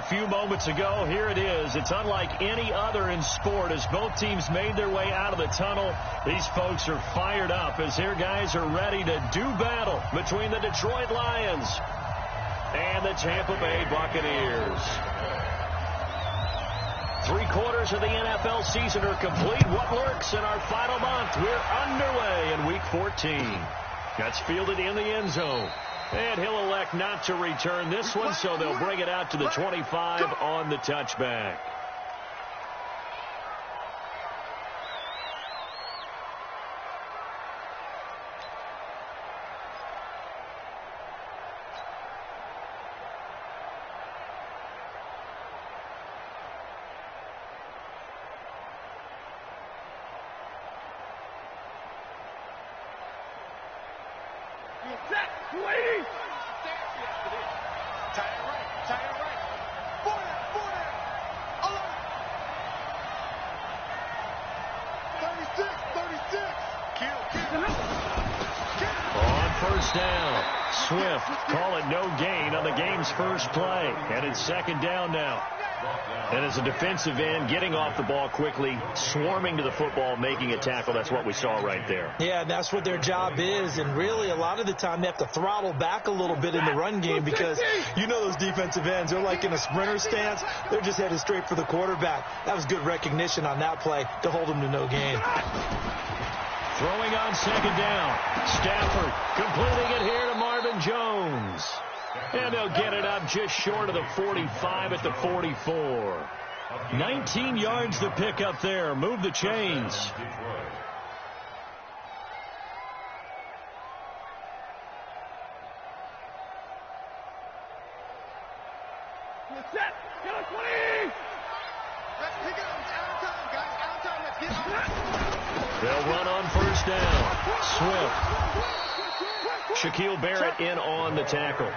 few moments ago. Here it is. It's unlike any other in sport as both teams made their way out of the tunnel. These folks are fired up as their guys are ready to do battle between the Detroit Lions and the Tampa Bay Buccaneers. 3/4 of the NFL season are complete. What lurks in our final month? We're underway in Week 14. That's fielded in the end zone. And he'll elect not to return this one, so they'll bring it out to the 25 on the touchback. First play, and it's second down now. And as a defensive end, getting off the ball quickly, swarming to the football, making a tackle, that's what we saw right there. Yeah, that's what their job is, and really a lot of the time they have to throttle back a little bit in the run game because you know those defensive ends, they're like in a sprinter stance. They're just headed straight for the quarterback. That was good recognition on that play to hold them to no gain. Throwing on second down. Stafford completing it here to Marvin Jones. And they'll get it up just short of the 45 at the 44. 19 yards to pick up there. Move the chains. They'll run on first down. Swift. Shaquille Barrett in on the tackle.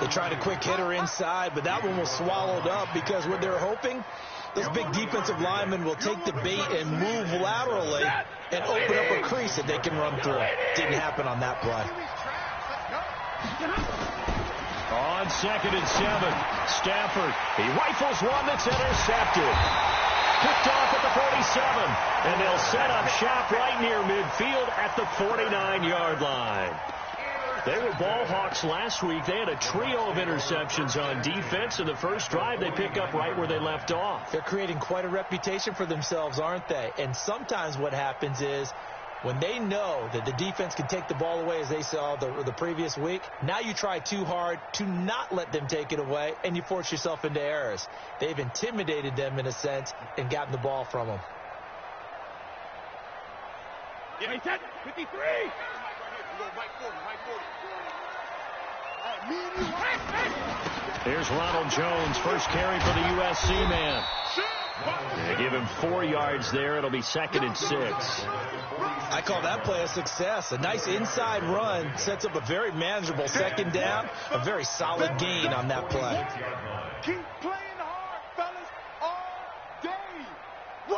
They tried a quick hitter inside, but that one was swallowed up because what they're hoping, those big defensive linemen will take the bait and move laterally and open up a crease that they can run through. Didn't happen on that play. On 2nd and 7, Stafford. He rifles one that's intercepted. Picked off at the 47, and they'll set up shop right near midfield at the 49-yard line. They were ball hawks last week. They had a trio of interceptions on defense. In the first drive, they pick up right where they left off. They're creating quite a reputation for themselves, aren't they? And sometimes what happens is when they know that the defense can take the ball away, as they saw the previous week, now you try too hard to not let them take it away, and you force yourself into errors. They've intimidated them in a sense and gotten the ball from them. Yeah, he's at 53. Here's Ronald Jones, first carry for the USC man. They give him 4 yards there. It'll be 2nd and 6. I call that play a success. A nice inside run sets up a very manageable second down, a very solid gain on that play. Keep playing hard, fellas, all day. Woo!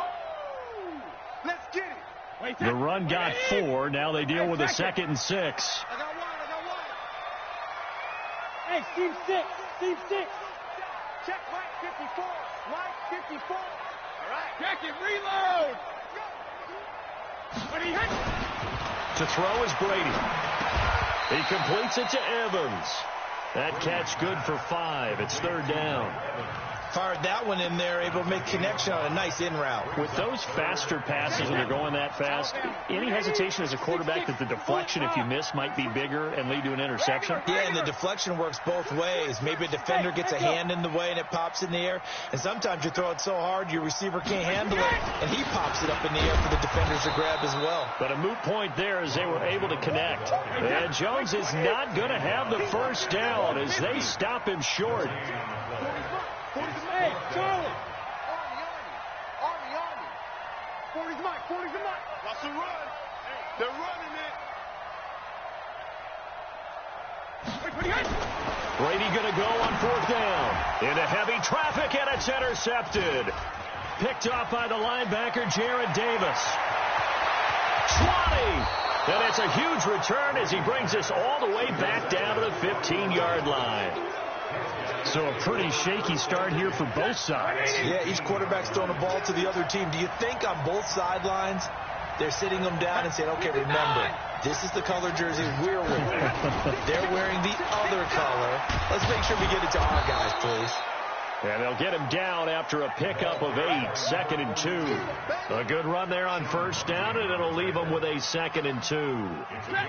Let's get it. The run got 4. Now they deal with a 2nd and 6. I got one. Hey, Steve 6. Steve 6. Check Mike 54. Mike 54. All right. Check it. Reload. To throw is Brady. He completes it to Evans. That catch good for 5. It's 3rd down. Fired that one in there, able to make connection on a nice in route. With those faster passes when they're going that fast, any hesitation as a quarterback that the deflection, if you miss, might be bigger and lead to an interception? Yeah, and the deflection works both ways. Maybe a defender gets a hand in the way and it pops in the air, and sometimes you throw it so hard your receiver can't handle it, and he pops it up in the air for the defenders to grab as well. But a moot point there as they were able to connect. And Jones is not going to have the first down as they stop him short. Hey, Charlie! Army. 40's Mike. Watch the run. They're running it. Brady going to go on 4th down. Into heavy traffic, and it's intercepted. Picked off by the linebacker, Jared Davis. 20! And it's a huge return as he brings us all the way back down to the 15-yard line. So a pretty shaky start here for both sides. Yeah, each quarterback's throwing the ball to the other team. Do you think on both sidelines they're sitting them down and saying, okay, remember, this is the color jersey we're wearing. They're wearing the other color. Let's make sure we get it to our guys, please. And they'll get him down after a pickup of 8, 2nd and 2. A good run there on first down, and it'll leave them with a 2nd and 2.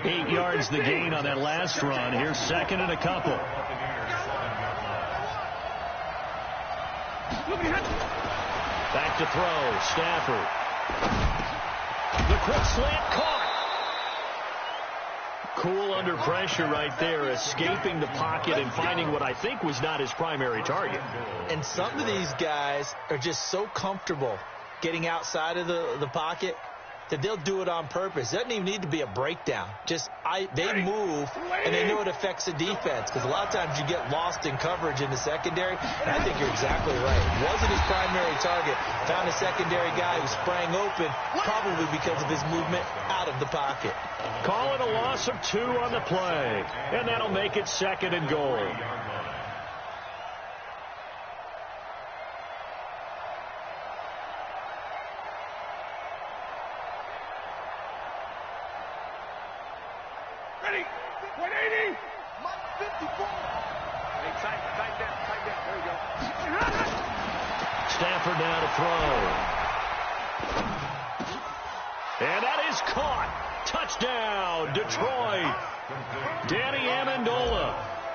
8 yards the gain on that last run. Here's 2nd and a couple. Back to throw. Stafford. The quick slant caught. Cool under pressure right there, escaping the pocket and finding what I think was not his primary target. And some of these guys are just so comfortable getting outside of the pocket that they'll do it on purpose. It doesn't even need to be a breakdown. They move, and they know it affects the defense, because a lot of times you get lost in coverage in the secondary, and I think you're exactly right. It wasn't his primary target. Found a secondary guy who sprang open, probably because of his movement out of the pocket. Call it a loss of 2 on the play, and that'll make it 2nd and goal. Ready? 180. 54. Hey, tight down. There you go. Stafford now to throw. And that is caught. Touchdown, Detroit. Danny Amendola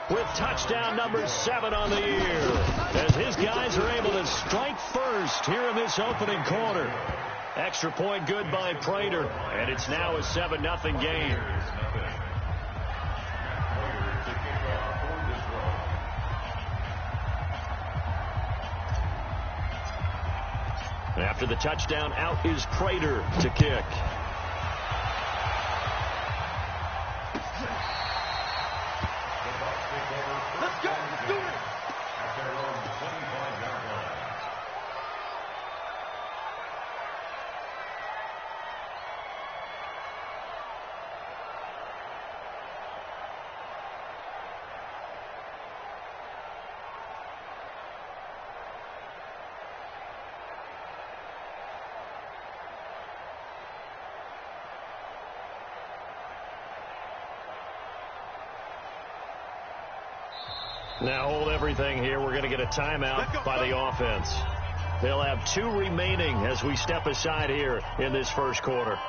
with touchdown number 7 on the year, as his guys are able to strike first here in this opening quarter. Extra point good by Prater, and it's now a 7-0 game. After the touchdown, out is Prater to kick. Let's go. Let's do it. Now hold everything here. We're going to get a timeout by the offense. They'll have 2 remaining as we step aside here in this first quarter.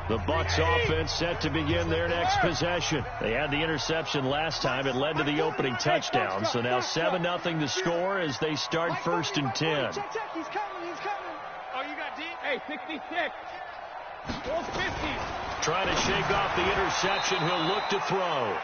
The Bucs offense set to begin their next possession. They had the interception last time. It led to the opening touchdown. So now 7-0 to score as they start 1st and 10. Check. He's coming. Oh, you got D? Hey, 66. Those 50s. Trying to shake off the interception. He'll look to throw.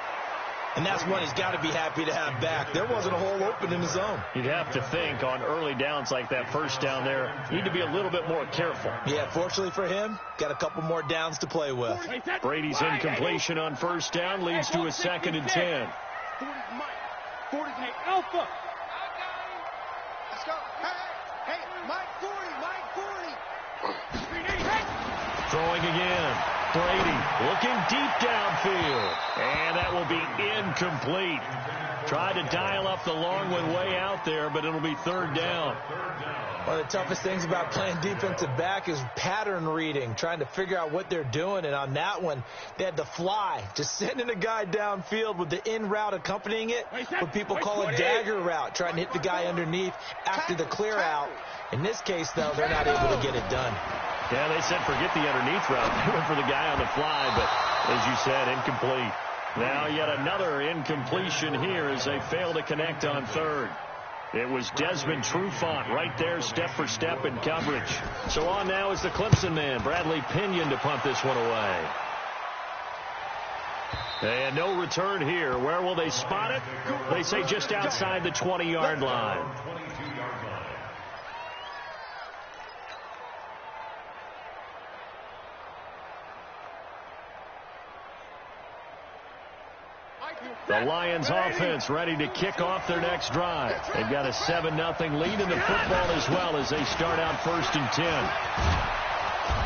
And that's one he's got to be happy to have back. There wasn't a hole open in the zone. You'd have to think on early downs like that first down there, you need to be a little bit more careful. Yeah, fortunately for him, got a couple more downs to play with. Brady's incompletion on first down leads to a 2nd and 10. 40, hey, Alpha. Let's go. Hey, Mike 40. Throwing again. Brady looking deep downfield. And that will be incomplete. Tried to dial up the long one way out there, but it'll be 3rd down. One of the toughest things about playing defensive back is pattern reading, trying to figure out what they're doing. And on that one, they had the fly, just sending a guy downfield with the in route accompanying it, what people call a dagger route, trying to hit the guy underneath after the clear out. In this case, though, they're not able to get it done. Yeah, they said forget the underneath route. They went for the guy on the fly, but as you said, incomplete. Now yet another incompletion here as they fail to connect on 3rd. It was Desmond Trufant right there, step for step in coverage. So on now is the Clemson man, Bradley Pinion, to punt this one away. And no return here. Where will they spot it? They say just outside the 20-yard line. The Lions offense ready to kick off their next drive. They've got a 7-0 lead in the football as well as they start out 1st and 10.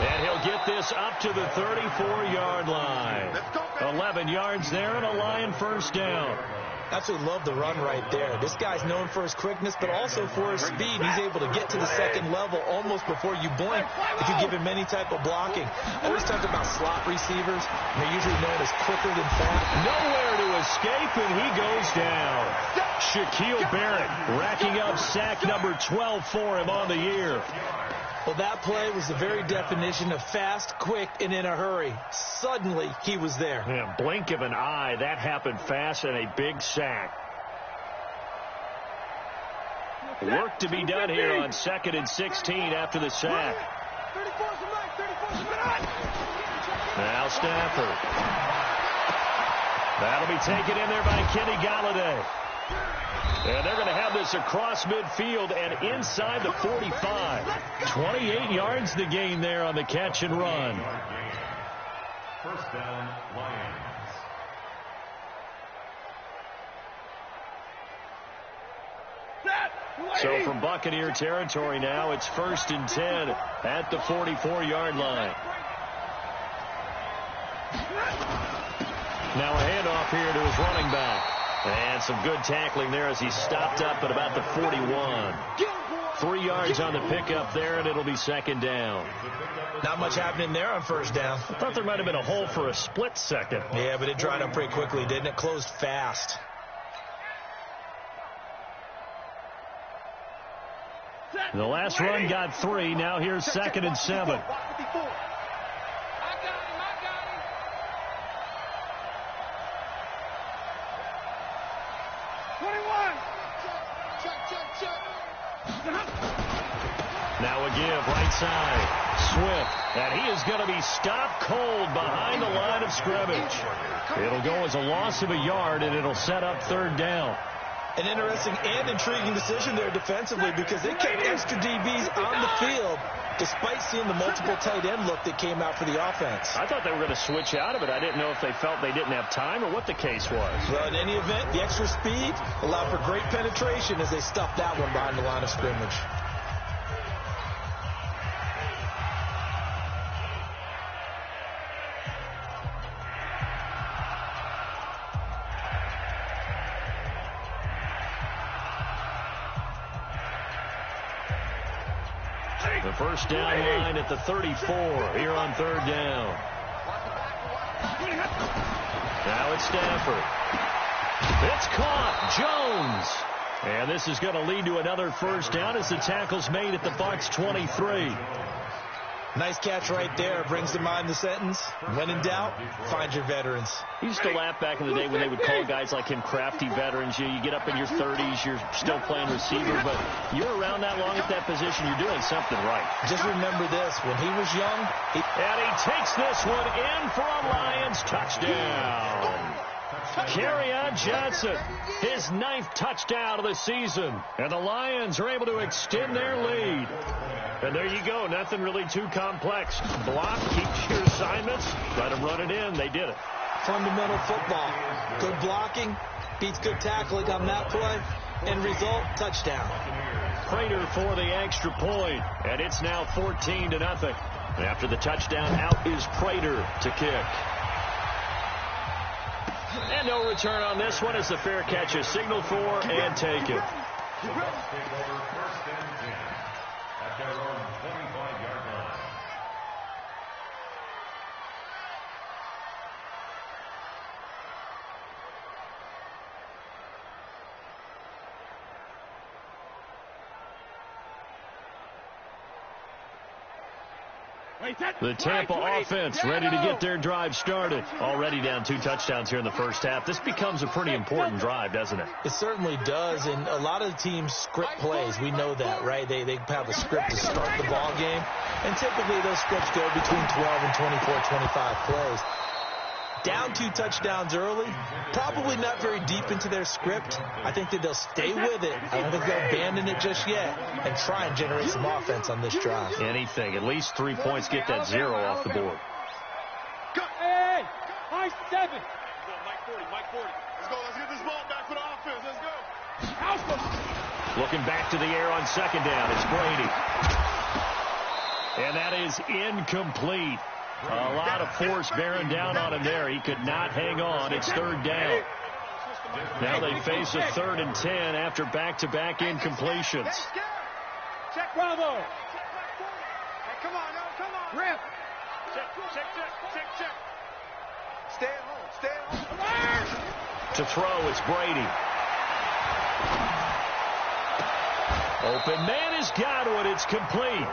And he'll get this up to the 34-yard line. 11 yards there and a Lion first down. Absolutely love the run right there. This guy's known for his quickness, but also for his speed. He's able to get to the second level almost before you blink if you give him any type of blocking. Always talk about slot receivers. They're usually known as quicker than fast. Nowhere to escape, and he goes down. Shaquille Barrett racking up sack number 12 for him on the year. Well, that play was the very definition of fast, quick, and in a hurry. Suddenly, he was there. Yeah, blink of an eye. That happened fast and a big sack. Work to be done here on 2nd and 16 after the sack. Now Stafford. That'll be taken in there by Kenny Galladay. And they're going to have this across midfield and inside the 45. 28 yards to gain there on the catch and run. First down, Lions. So from Buccaneer territory now, it's 1st and 10 at the 44-yard line. Now a handoff here to his running back. And some good tackling there as he stopped up at about the 41. 3 yards on the pickup there, and it'll be 2nd down. Not much happening there on 1st down. I thought there might have been a hole for a split second. Yeah, but it dried up pretty quickly, didn't it? Closed fast. The last run got 3. Now here's 2nd and 7. Now a give, right side. Swift, and he is going to be stopped cold behind the line of scrimmage. It'll go as a loss of a yard, and it'll set up 3rd down. An interesting and intriguing decision there defensively because they kept extra DBs on the field despite seeing the multiple tight end look that came out for the offense. I thought they were going to switch out of it. I didn't know if they felt they didn't have time or what the case was. Well, in any event, the extra speed allowed for great penetration as they stuffed that one behind the line of scrimmage. The first down line at the 34 here on 3rd down. Now it's Stafford. It's caught. Jones. And this is going to lead to another first down as the tackle's made at the Bucs 23. Nice catch right there. Brings to mind the sentence, when in doubt, find your veterans. You used to laugh back in the day when they would call guys like him crafty veterans. You get up in your 30s, you're still playing receiver, but you're around that long at that position, you're doing something right. Just remember this, when he was young, and he takes this one in for a Lions touchdown. Kerryon Johnson, his 9th touchdown of the season. And the Lions are able to extend their lead. And there you go. Nothing really too complex. Block, keep your assignments, try to run it in. They did it. Fundamental football. Good blocking, beats good tackling on that play. End result, touchdown. Prater for the extra point. And it's now 14-0. After the touchdown, out is Prater to kick. And no return on this one as the fair catch is signaled for and taken. At their own 25-yard line. The Tampa offense ready to get their drive started. Already down 2 touchdowns here in the first half. This becomes a pretty important drive, doesn't it? It certainly does, and a lot of the teams script plays. We know that, right? They have a script to start the ball game, and typically those scripts go between 12 and 24, 25 plays. Down 2 touchdowns early, probably not very deep into their script. I think that they'll stay with it. I don't think they'll abandon it just yet and try and generate some offense on this drive. Anything. At least 3 points, get that 0 off the board. Hey, high 7. Mike 40. Let's go. Let's get this ball back for the offense. Let's go. Looking back to the air on second down. It's Brady. And that is incomplete. A lot of force bearing down on him there. He could not hang on. It's third down. Now they face a 3rd and 10 after back-to-back incompletions. Check Bravo. Hey, come on, no, come on. Rip. Check. Stay at home. To throw, it's Brady. Open man has got one. It's complete.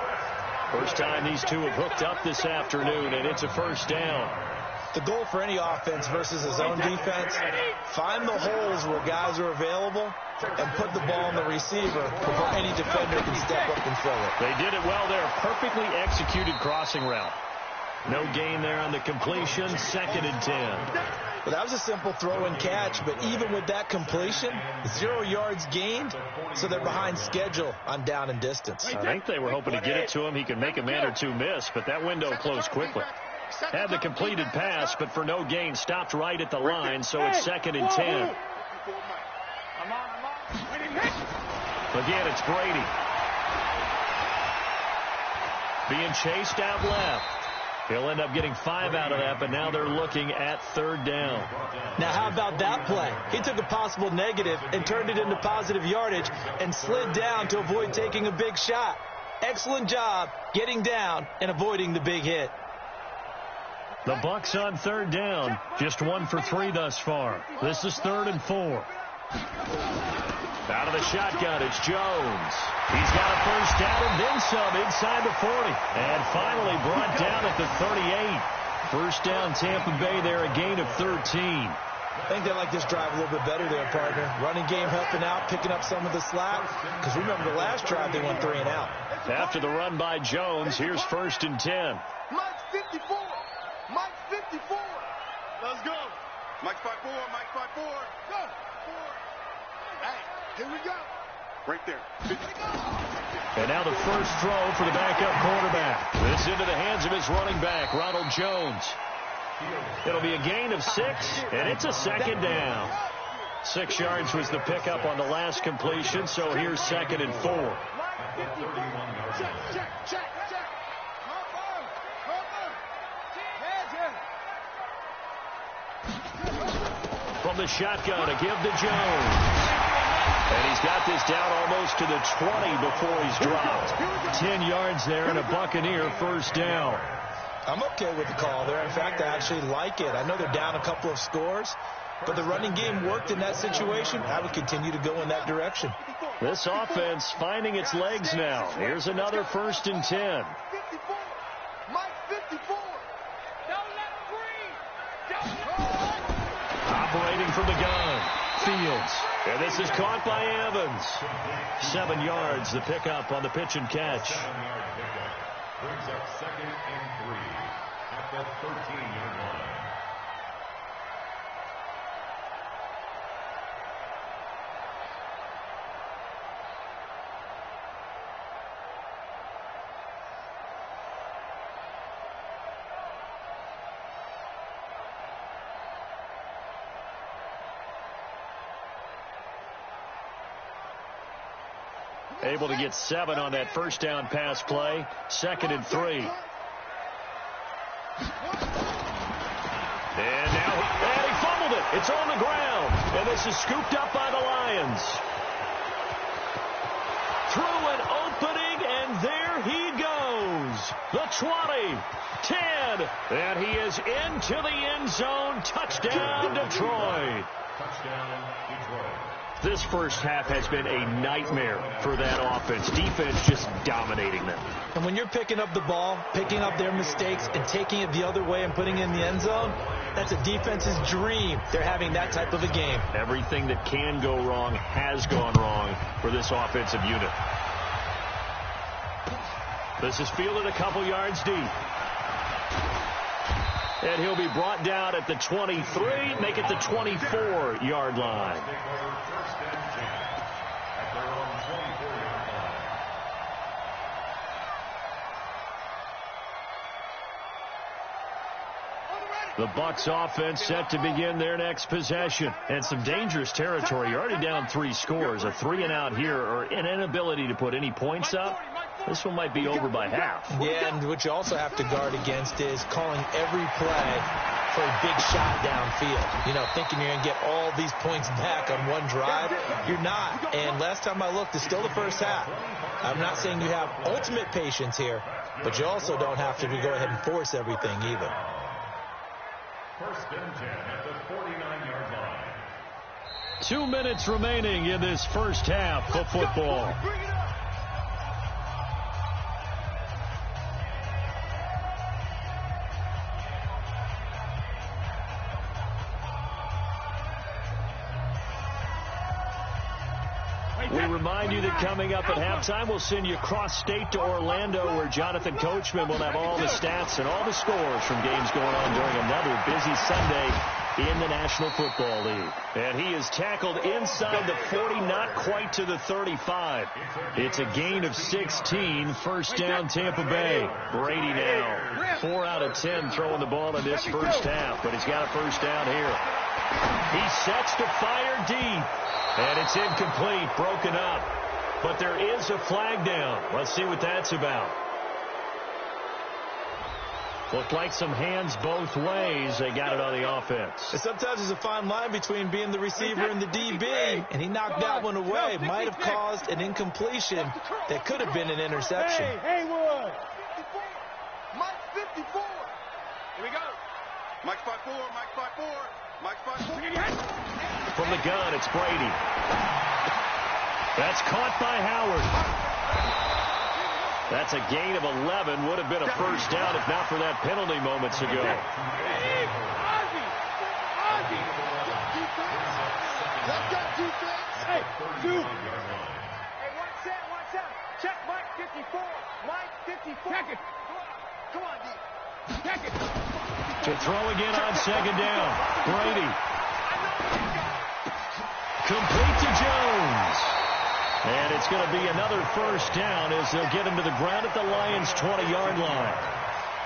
First time these two have hooked up this afternoon, and it's a first down. The goal for any offense versus his own defense, find the holes where guys are available and put the ball on the receiver before any defender can step up and fill it. They did it well there. Perfectly executed crossing route. No gain there on the completion. 2nd and 10. Well, that was a simple throw and catch, but even with that completion, 0 yards gained, so they're behind schedule on down and distance. I think they were hoping to get it to him. He could make a man or two miss, but that window closed quickly. Had the completed pass, but for no gain, stopped right at the line, so it's 2nd and 10. Again, it's Brady. Being chased out left. He'll end up getting 5 out of that, but now they're looking at 3rd down. Now, how about that play? He took a possible negative and turned it into positive yardage and slid down to avoid taking a big shot. Excellent job getting down and avoiding the big hit. The Bucs on 3rd down. Just 1 for 3 thus far. This is 3rd and 4. Out of the shotgun, it's Jones. He's got a first down and then some inside the 40. And finally brought down at the 38. First down Tampa Bay there, a gain of 13. I think they like this drive a little bit better there, partner. Running game helping out, picking up some of the slack. Because remember, the last drive they went 3 and out. After the run by Jones, here's 1st and 10. Mike's 54. Mike's 54. Let's go. Mike's 5-4. Mike's 5-4. Go. Hey, here we go. Right there. And now the first throw for the backup quarterback. This into the hands of his running back, Ronald Jones. It'll be a gain of 6, and it's a 2nd down. 6 yards was the pickup on the last completion, so here's 2nd and 4. Check. From the shotgun, a give to Jones. And he's got this down almost to the 20 before he's dropped. 10 yards there and a Buccaneer first down. I'm okay with the call there. In fact, I actually like it. I know they're down a couple of scores, but the running game worked in that situation. I would continue to go in that direction. This offense finding its legs now. Here's another 1st and 10. 54. Mike's 54. Don't let him breathe. Operating from the gun. Fields. And this is caught by Evans. 7 yards, the pickup on the pitch and catch. 7-yard pickup brings up 2nd and 3 at the 13-yard line. Able to get 7 on that first down pass play. 2nd and 3. And now he fumbled it. It's on the ground. And this is scooped up by the Lions. Through an opening, and there he goes. The 20, 10, and he is into the end zone. Touchdown, Detroit. Touchdown, Detroit. This first half has been a nightmare for that offense. Defense just dominating them. And when you're picking up the ball, picking up their mistakes, and taking it the other way and putting it in the end zone, that's a defense's dream. They're having that type of a game. Everything that can go wrong has gone wrong for this offensive unit. This is fielded a couple yards deep. And he'll be brought down at the 23, make it the 24-yard line. The Bucs offense set to begin their next possession. And some dangerous territory. You're already down 3 scores. A 3-and-out here or an inability to put any points up. This one might be over by half. Yeah, and what you also have to guard against is calling every play for a big shot downfield. You know, thinking you're going to get all these points back on one drive. You're not. And last time I looked, it's still the first half. I'm not saying you have ultimate patience here, but you also don't have to go ahead and force everything either. First and 10 at the 49-yard line. 2 minutes remaining in this first half of football. We remind you that coming up at halftime, we'll send you cross-state to Orlando, where Jonathan Coachman will have all the stats and all the scores from games going on during another busy Sunday in the National Football League. And he is tackled inside the 40, not quite to the 35. It's a gain of 16, first down Tampa Bay. Brady now, 4 out of 10 throwing the ball in this first half, but he's got a first down here. He sets to fire deep. And it's incomplete, broken up. But there is a flag down. Let's see what that's about. Looked like some hands both ways. They got it on the offense. And sometimes there's a fine line between being the receiver and the DB. And he knocked that one away. Might have caused an incompletion that could have been an interception. Hey, Haywood. Mike 54. Here we go. Mike 54, Mike 54, Mike 54. From the gun, it's Brady. That's caught by Howard. That's a gain of 11. Would have been a first down if not for that penalty moments ago. Hey, two. Hey, one set. Check Mike 54. Mike 54. Check it. Come on, D. Check it. To throw again on second down. Brady. Complete to Jones. And it's going to be another first down as they'll get him to the ground at the Lions' 20-yard line.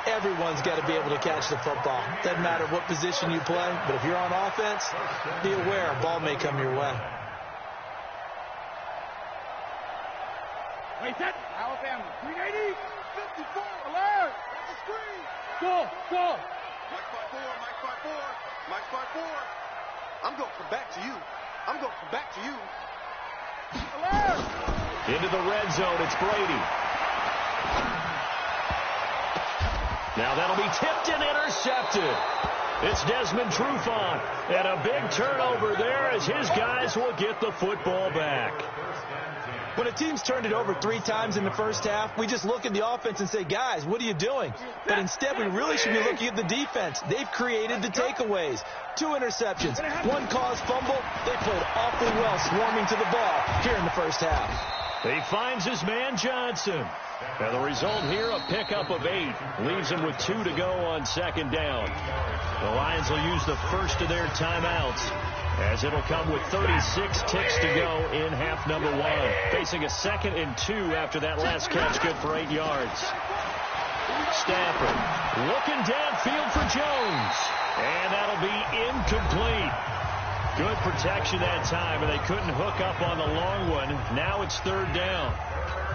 Everyone's got to be able to catch the football. Doesn't matter what position you play, but if you're on offense, be aware a ball may come your way. Wait, set. Alabama. 380. 54. Alert. That's a screen. Go. Mike 54, Mike 54, Mike 54. I'm going to come back to you. Alert. Into the red zone, it's Brady. Now that'll be tipped and intercepted. It's Desmond Trufant. And a big turnover there as his guys will get the football back. When a team's turned it over 3 times in the first half, we just look at the offense and say, guys, what are you doing? But instead, we really should be looking at the defense. They've created the takeaways. 2 interceptions, 1 caused fumble. They played awfully well swarming to the ball here in the first half. He finds his man Johnson. And the result here, a pickup of 8. Leaves him with 2 to go on second down. The Lions will use the first of their timeouts, as it'll come with 36 ticks to go in half number 1. Facing a 2nd and 2 after that last catch, good for 8 yards. Stafford looking downfield for Jones. And that'll be incomplete. Good protection that time, and they couldn't hook up on the long one. Now it's 3rd down.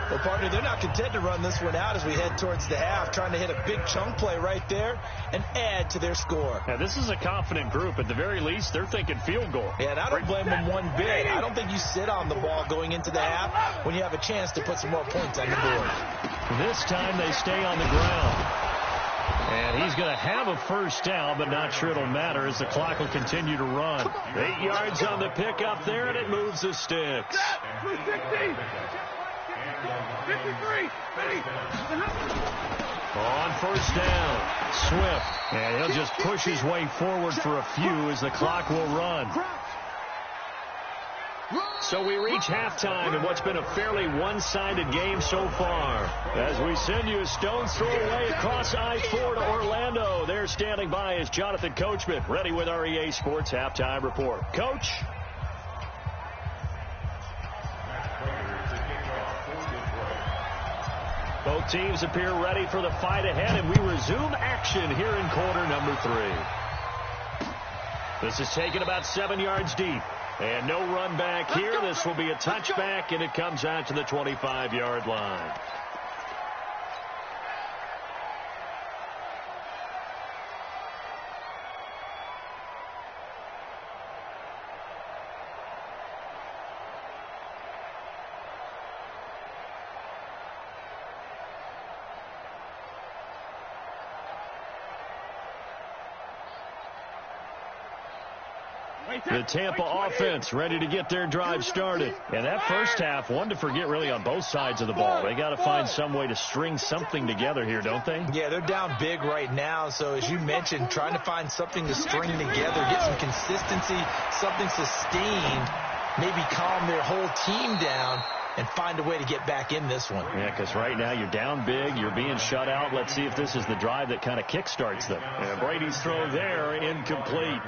Well, partner, they're not content to run this one out as we head towards the half, trying to hit a big chunk play right there and add to their score. Now, this is a confident group. At the very least, they're thinking field goal. Yeah, and I don't blame them one bit. I don't think you sit on the ball going into the half when you have a chance to put some more points on the board. This time they stay on the ground. And he's going to have a first down, but not sure it'll matter as the clock will continue to run. 8 yards on the pickup there, and it moves the sticks. 260. 53. On first down, Swift. And he'll just push his way forward for a few as the clock will run. So we reach halftime in what's been a fairly one-sided game so far. As we send you a stone's throw away across I-4 to Orlando. There standing by is Jonathan Coachman, ready with our EA Sports Halftime Report. Coach? Both teams appear ready for the fight ahead, and we resume action here in quarter number 3. This is taken about 7 yards deep. And no run back here. This will be a touchback, and it comes out to the 25-yard line. The Tampa offense ready to get their drive started. And that first half, one to forget really on both sides of the ball. They got to find some way to string something together here, don't they? Yeah, they're down big right now. So as you mentioned, trying to find something to string together, get some consistency, something sustained, maybe calm their whole team down and find a way to get back in this one. Yeah, because right now you're down big, you're being shut out. Let's see if this is the drive that kind of kickstarts them. And Brady's throw there, incomplete.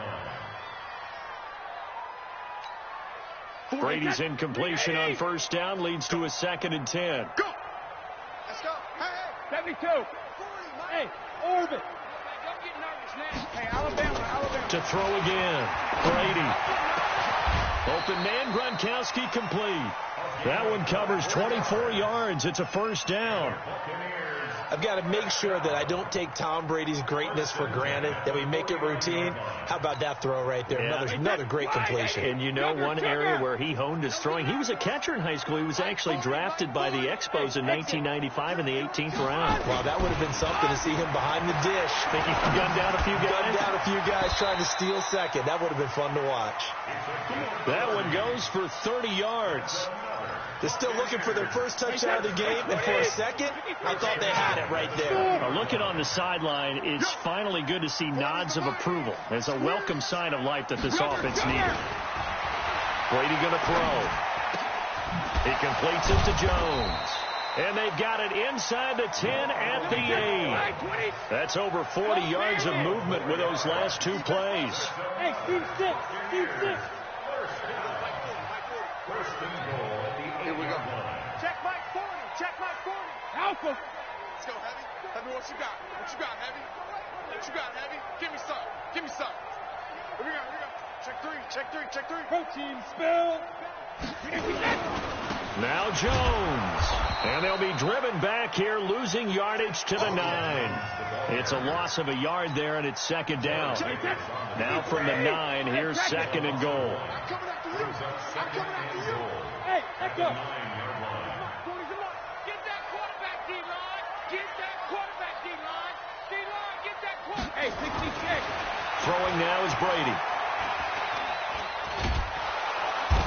Brady's incompletion on first down leads to a 2nd and 10. Go! Let's go. Hey, 72. Hey, orbit. Don't get nervous now. Hey, Alabama. To throw again. Brady. Open man, Gronkowski complete. That one covers 24 yards. It's a first down. I've got to make sure that I don't take Tom Brady's greatness for granted, that we make it routine. How about that throw right there? Yeah. Another great completion. And you know one area where he honed his throwing, he was a catcher in high school. He was actually drafted by the Expos in 1995 in the 18th round. Wow, that would have been something to see him behind the dish. Think he gunned down a few guys? Gunned down a few guys trying to steal second. That would have been fun to watch. That one goes for 30 yards. They're still looking for their first touchdown of the game, and for a second, I thought they had it right there. Looking on the sideline, it's finally good to see nods of approval. It's a welcome sign of life that this offense needed. Brady going to throw. He completes it to Jones. And they've got it inside the 10 at the 8. That's over 40 yards of movement with those last two plays. Hey, Steve 6. Steve 6. Here we go. Check Mike 40. Check Mike 40. Alpha. Let's go, Heavy. Heavy, what you got? What you got, Heavy? What you got, Heavy? Give me some. Give me some. Here we go. Here we go. Check 3. Check 3. Check 3. Protein spill. Now Jones. And they'll be driven back here, losing yardage to the 9. It's a loss of a yard there, and it's 2nd down. Now from the 9, here's 2nd and goal. I'm coming after you. I'm coming after you. Hey, let's go. Get that quarterback, D-line. Get that quarterback, D-line. D-line, get that quarterback. Hey, 66. Throwing now is Brady.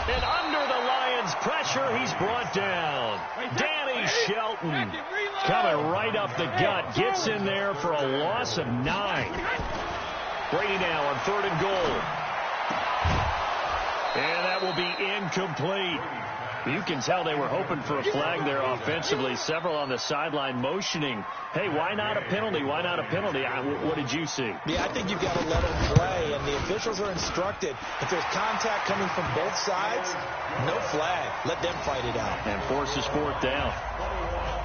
And under the Lions' pressure, he's brought down. Danny Shelton coming right up the gut. Gets in there for a loss of 9. Brady now on 3rd and goal. And that will be incomplete. You can tell they were hoping for a flag there offensively. Several on the sideline motioning, hey, why not a penalty? Why not a penalty? What did you see? Yeah, I think you've got to let them play, and the officials are instructed. If there's contact coming from both sides, no flag. Let them fight it out. And forces 4th down.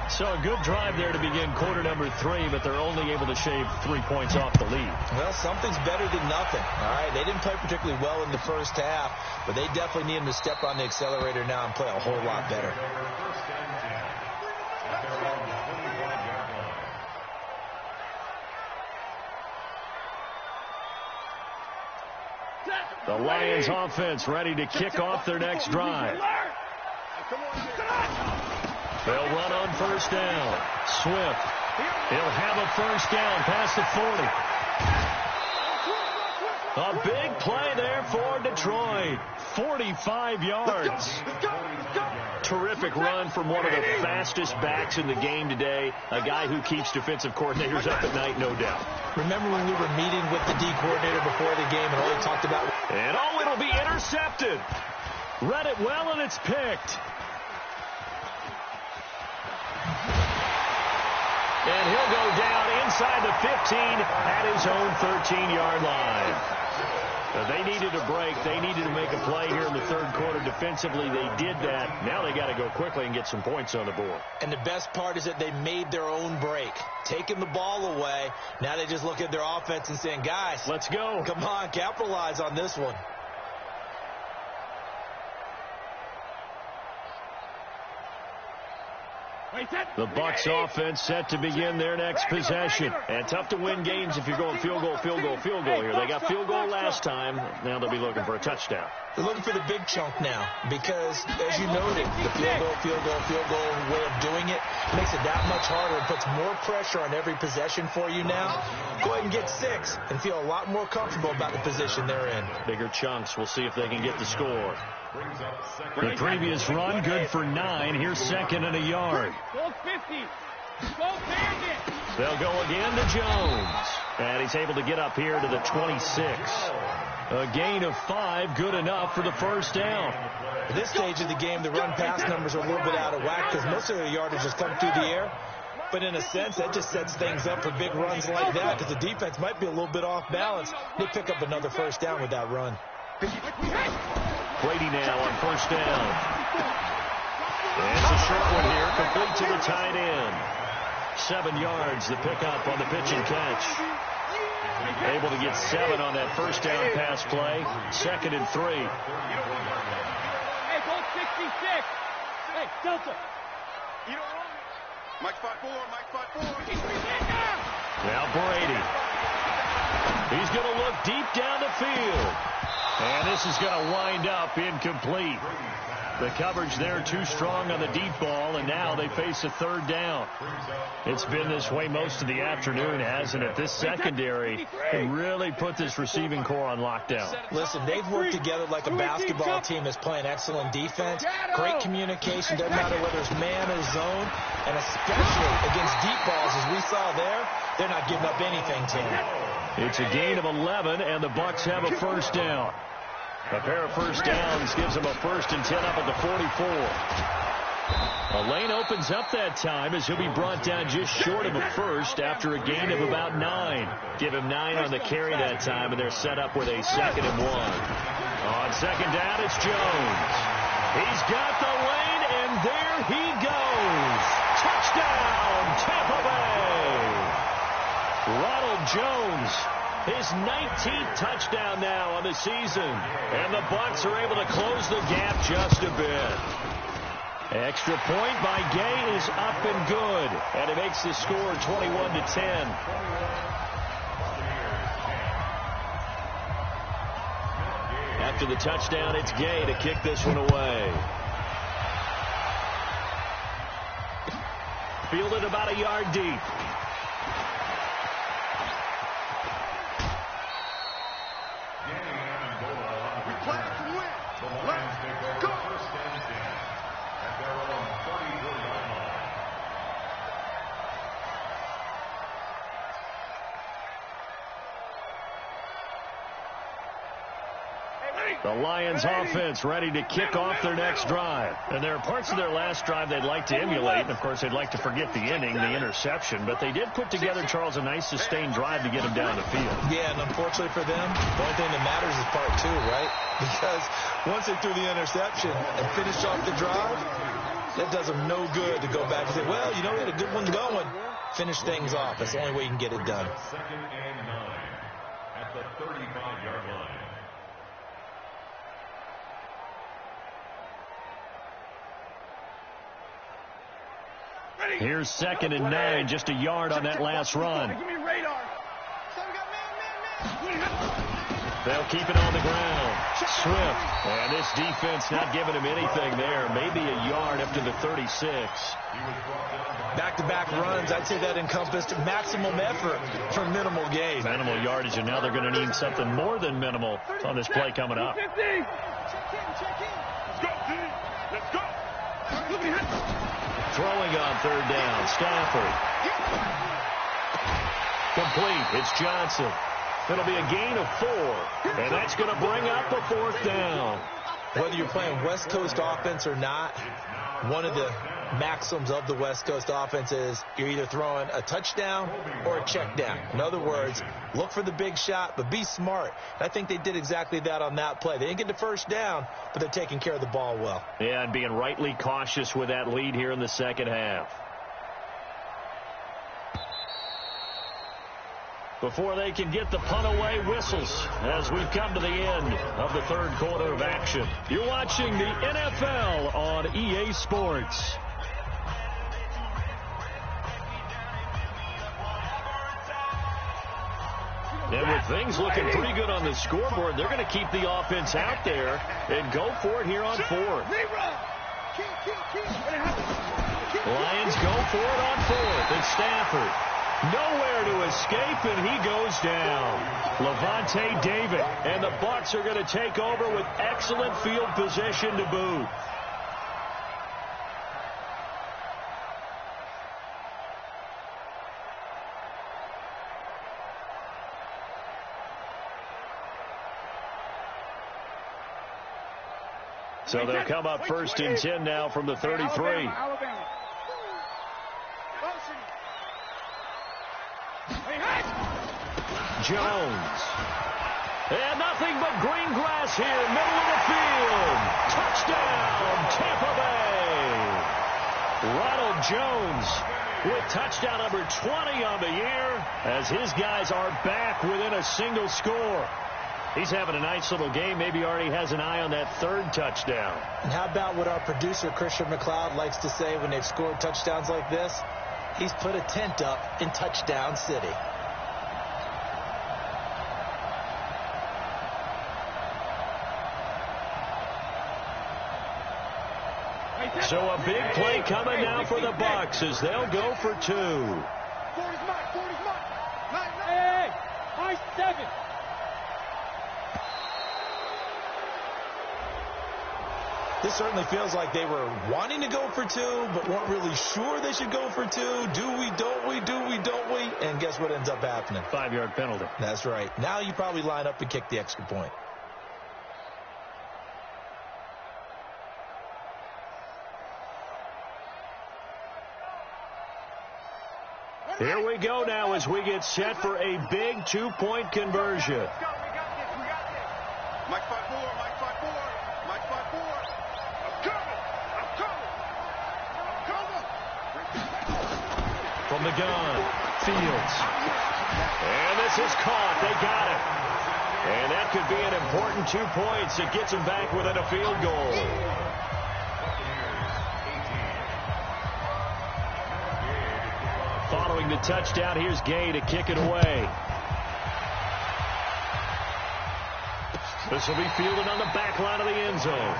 So a good drive there to begin quarter number 3, but they're only able to shave 3 points off the lead. Well, something's better than nothing. All right, they didn't play particularly well in the first half, but they definitely need them to step on the accelerator now and play a whole lot better. The Lions offense ready to kick off their next drive. They'll run on first down. Swift. He'll have a first down past the 40. A big play there for Detroit. 45 yards. Terrific run from one of the fastest backs in the game today. A guy who keeps defensive coordinators up at night, no doubt. Remember when we were meeting with the D coordinator before the game and all he talked about? And oh, it'll be intercepted. Read it well, and it's picked. And he'll go down inside the 15 at his own 13-yard line. They need needed a break. They needed to make a play here in the third quarter. Defensively, they did that. Now they got to go quickly and get some points on the board. And the best part is that they made their own break. Taking the ball away, now they just look at their offense and saying, guys, let's go. Come on, capitalize on this one. The Bucs offense set to begin their next possession. And tough to win games if you're going field goal here. They got field goal last time. Now they'll be looking for a touchdown. They're looking for the big chunk now because, as you noted, the field goal way of doing it makes it that much harder and puts more pressure on every possession for you now. Go ahead and get 6 and feel a lot more comfortable about the position they're in. Bigger chunks. We'll see if they can get the score. The previous run, good for 9. Here's second and a yard. Go 50. Go Bandit. They'll go again to Jones. And he's able to get up here to the 26. A gain of 5, good enough for the first down. At this stage of the game, the run-pass numbers are a little bit out of whack because most of their yardage has come through the air. But in a sense, that just sets things up for big runs like that because the defense might be a little bit off balance. They pick up another first down with that run. Brady now on first down. And it's a short one here, complete to the tight end. 7 yards, the pickup on the pitch and catch. Able to get 7 on that first down pass play. Second and 3. Hey, go 66. Hey, Delta. You don't run it. Mike 5-4, Mike 5-4. Now Brady. He's going to look deep down the field. And this is going to wind up incomplete. The coverage there too strong on the deep ball, and now they face a third down. It's been this way most of the afternoon, hasn't it? This secondary can really put this receiving core on lockdown. Listen, they've worked together like a basketball team that's playing excellent defense. Great communication, doesn't matter whether it's man or zone, and especially against deep balls, as we saw there, they're not giving up anything to them. It's a gain of 11, and the Bucs have a first down. A pair of first downs gives them a 1st and 10 up at the 44. A lane opens up that time as he'll be brought down just short of a first after a gain of about 9. Give him 9 on the carry that time, and they're set up with a 2nd and 1. On second down, it's Jones. He's got the lane, and there he goes. Touchdown, Tampa Bay. Ronald Jones, his 19th touchdown now on the season. And the Bucs are able to close the gap just a bit. Extra point by Gay is up and good. And it makes the score 21-10. After the touchdown, it's Gay to kick this one away. Fielded about a yard deep. The Lions offense ready to kick off their next drive. And there are parts of their last drive they'd like to emulate. And, of course, they'd like to forget the inning, the interception. But they did put together, Charles, a nice sustained drive to get them down the field. Yeah, and unfortunately for them, the only thing that matters is part 2, right? Because once they threw the interception and finished off the drive, that does them no good to go back and say, well, you know, we had a good one going. Finish things off. That's the only way you can get it done. 2nd and 9 at the 35-yard line. Here's 2nd and 9, just a yard on that last run. Give me radar. They'll keep it on the ground. Swift. And this defense not giving him anything there. Maybe a yard up to the 36. Back-to-back runs, I'd say that encompassed maximum effort for minimal gain. Minimal yardage, and now they're going to need something more than minimal on this play coming up. Check in. Let's go, D. Let's go. Look at him. Throwing on third down, Stafford. Complete, it's Johnson. It'll be a gain of 4, and that's going to bring up a 4th down. Whether you're playing West Coast offense or not, one of the maxims of the West Coast offense is you're either throwing a touchdown or a check down. In other words, look for the big shot, but be smart. I think they did exactly that on that play. They didn't get the first down, but they're taking care of the ball well. Yeah, and being rightly cautious with that lead here in the second half. Before they can get the punt away, whistles as we've come to the end of the third quarter of action. You're watching the NFL on EA Sports. And with things looking pretty good on the scoreboard, they're going to keep the offense out there and go for it here on fourth. Lions go for it on fourth. It's Stafford. Nowhere to escape, and he goes down. Levante David, and the Bucs are going to take over with excellent field position to boot. So they'll come up first and 10 now from the 33. Alabama. Jones. And nothing but green grass here, middle of the field. Touchdown, Tampa Bay. Ronald Jones with touchdown number 20 on the year as his guys are back within a single score. He's having a nice little game. Maybe already has an eye on that third touchdown. And how about what our producer, Christian McLeod, likes to say when they've scored touchdowns like this? He's put a tent up in Touchdown City. So a big play coming now for the Bucs as they'll go for two. 40's mark, 40's mark. Hey, high 7. This certainly feels like they were wanting to go for two, but weren't really sure they should go for two. Do we, don't we, do we, don't we? And guess what ends up happening? 5-yard penalty. That's right. Now you probably line up and kick the extra point. Here we go now as we get set for a big two-point conversion. Mike 5-4, Mike 5-4, Mike 5-4. I'm coming. From the gun, Fields. And this is caught. They got it. And that could be an important 2 points. It gets them back within a field goal. Following the touchdown, here's Gay to kick it away. This will be fielded on the back line of the end zone.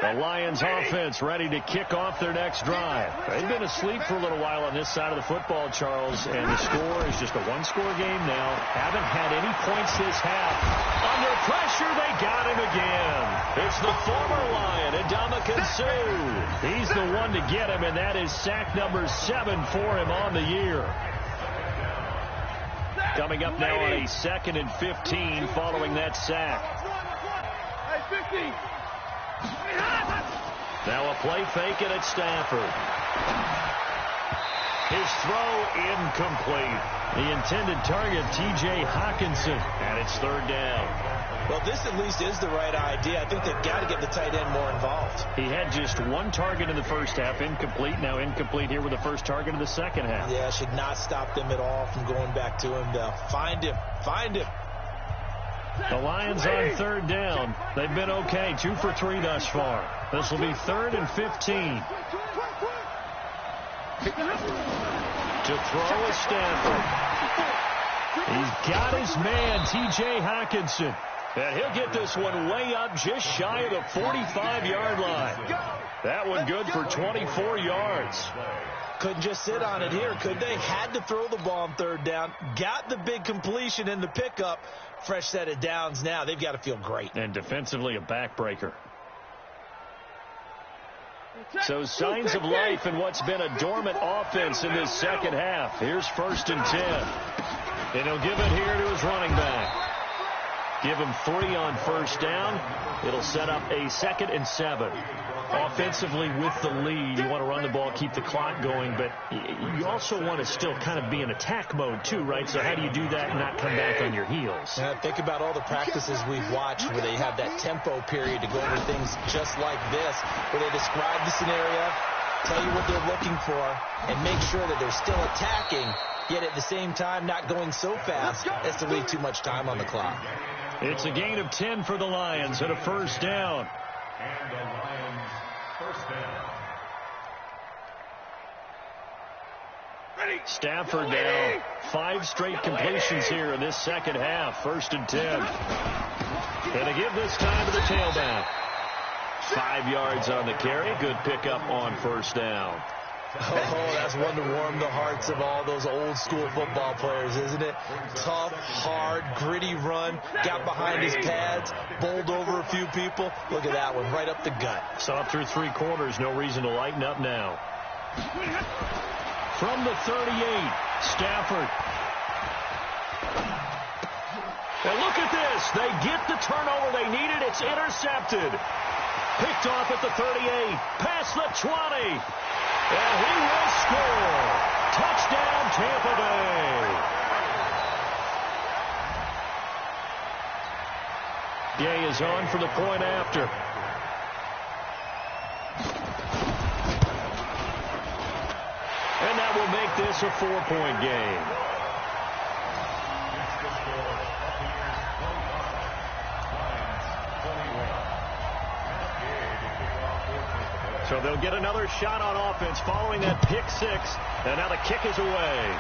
The Lions offense ready to kick off their next drive. They've been asleep for a little while on this side of the football, Charles, and the score is just a one-score game now. Haven't had any points this half. Under pressure, they got him again. It's the former Lion, Ndamukong Suh. He's the one to get him, and that is sack number 7 for him on the year. Coming up now on a 2nd and 15 following that sack. Hey, 50. Now a play fake and it's Stafford. His throw incomplete. The intended target, T.J. Hawkinson, and it's third down. Well, this at least is the right idea. I think they've got to get the tight end more involved. He had just one target in the first half, incomplete. Now incomplete here with the first target of the second half. Yeah, should not stop them at all from going back to him. They'll find him. Find him. The Lions on third down. They've been okay. 2 for 3 thus far. This will be 3rd and 15. To throw is Stafford. He's got his man, T.J. Hawkinson. And he'll get this one way up just shy of the 45-yard line. That one good for 24 yards. couldn't just sit on it here, could they? Had to throw the ball on third down, got the big completion in the pickup. Fresh set of downs now. They've got to feel great. And defensively, a backbreaker. So signs of life in what's been a dormant offense in this second half. Here's 1st and 10. And he'll give it here to his running back. Give him 3 on 1st down. It'll set up a 2nd and 7. Offensively with the lead, you want to run the ball, keep the clock going, but you also want to still kind of be in attack mode too, right? So how do you do that and not come back on your heels? Think about all the practices we've watched where they have that tempo period to go over things just like this, where they describe the scenario, tell you what they're looking for, and make sure that they're still attacking, yet at the same time not going so fast as to leave too much time on the clock. It's a gain of 10 for the Lions and a 1st down. And the Lions, 1st down. Stafford down. 5 straight completions here in this second half. 1st and 10. And they give this time to the tailback. 5 yards on the carry. Good pickup on 1st down. Oh, that's one to warm the hearts of all those old school football players, isn't it? Tough, hard, gritty run, got behind his pads, bowled over a few people. Look at that one, right up the gut. Saw through 3 quarters, no reason to lighten up now. From the 38, Stafford. And look at this. They get the turnover they needed. It's intercepted. Picked off at the 38, past the 20. And he will score. Touchdown, Tampa Bay. Gay is on for the point after. And that will make this a 4-point game. So they'll get another shot on offense following that pick 6. And now the kick is away.